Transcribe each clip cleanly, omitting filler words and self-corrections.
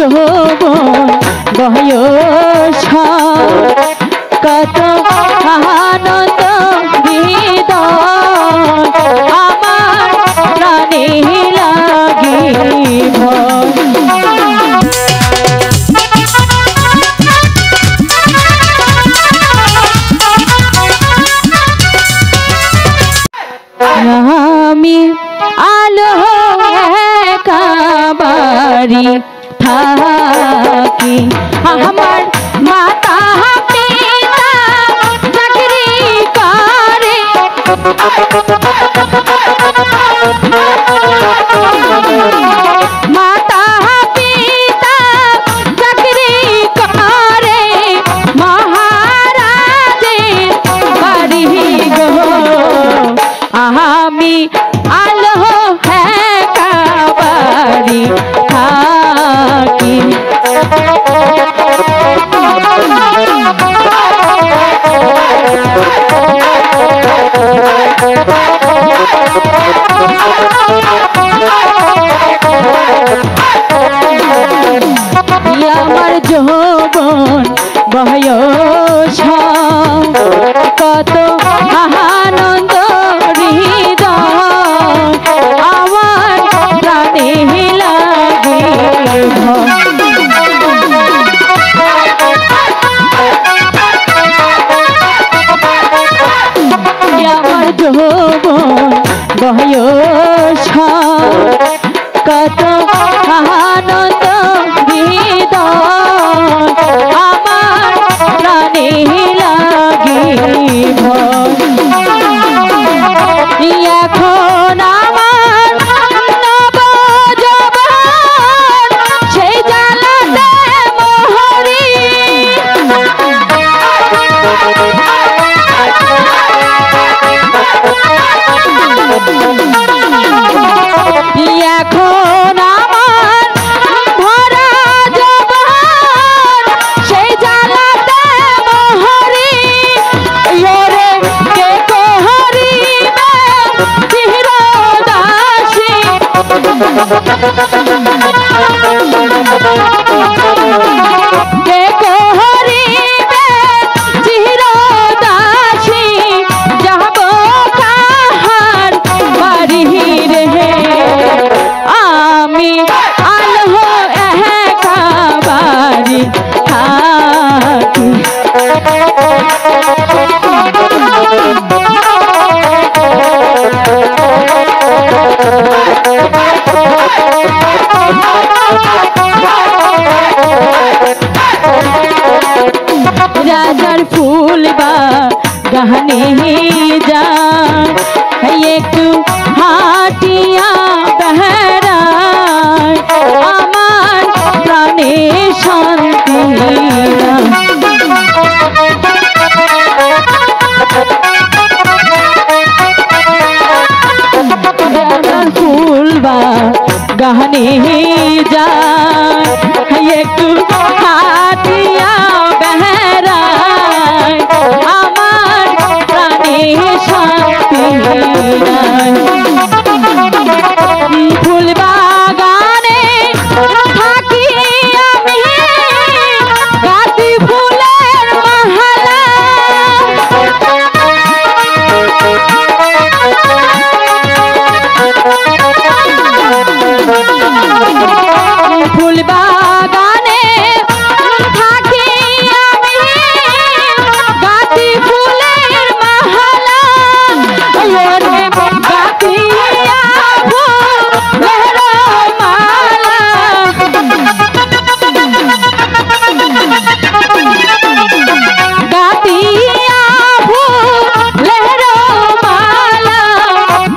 যৌবন বয়স কত আনন্দ হৃদয় আমার প্রাণে লাগিব আমি আলো একাবারি থাকি আমার মাতা পিতা চাকরি করে মাতা পিতা চাকরি করে মহারাজের বাড়ি গো আমি আলো একাবারি থাকি আমার যৌবন বয়স কত আনন্দ হৃদয় আমার প্রাণে লাগিব আমার যৌবন বয়স কত আনন্দ হৃদয় আমার প্রাণে লাগিব এখন আমার নবযৌবন সেই জ্বালাতে মোহরি এখন আমার ভরা যৌবন সেই জ্বালাতে মোহরি ওরে কে কোহরিবে চিরদাসী কে কোহরিবে চিরদাসী যাব কাহার বাড়ি রে আমি আলো একাবারি থাকি রাজার ফুল বা গানে যা একটু হাটিয়া বেড়ায় আমার প্রাণে শান্তি রাজার ফুল বা গানে যা একটু হাটিয়া বেড়ায় আমার প্রাণে শান্তি ফুল বাগানে থাকি আমি গাছি ফুলের মালা ফুল বাগানে থাকি আমি গাছি ফুলের মালা ওরে গাছি ফুলের মালা গাছি ফুলের মালা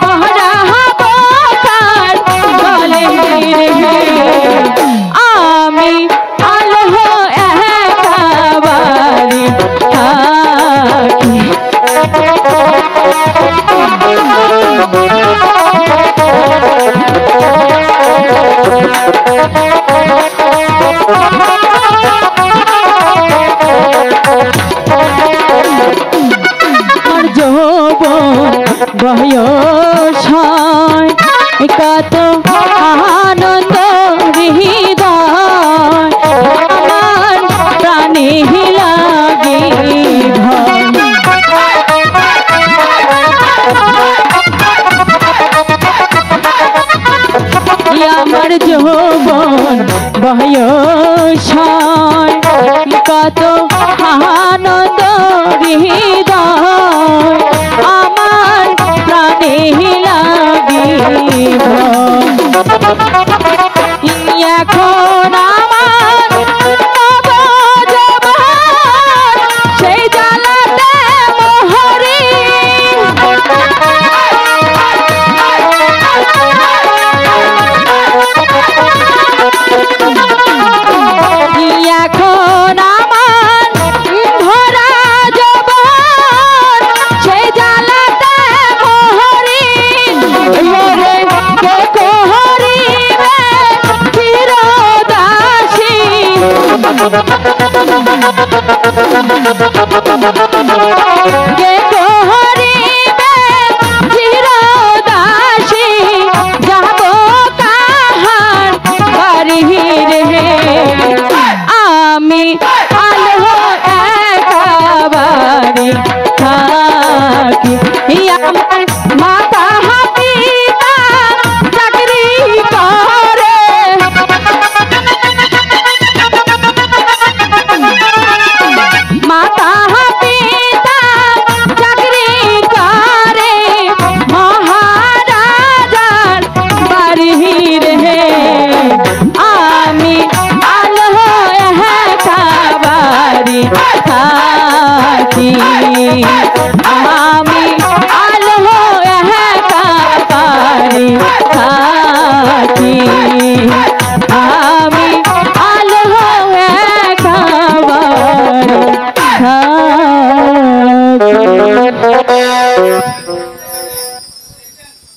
পহরা বকার গলে রে আমি আলো একাবারি থাকি আমার যৌবন বয়স কত আনন্দ হৃদয় যৌবন বয়স কত আনন্দ হৃদয় আমার প্রাণে লাগিব এখন আমার সেই জ্বালাতে মোহরি এখন আমার ভরা যৌবন সেই জ্বালাতে মোহরি মোরে কে কোহরিবে চিরদাসী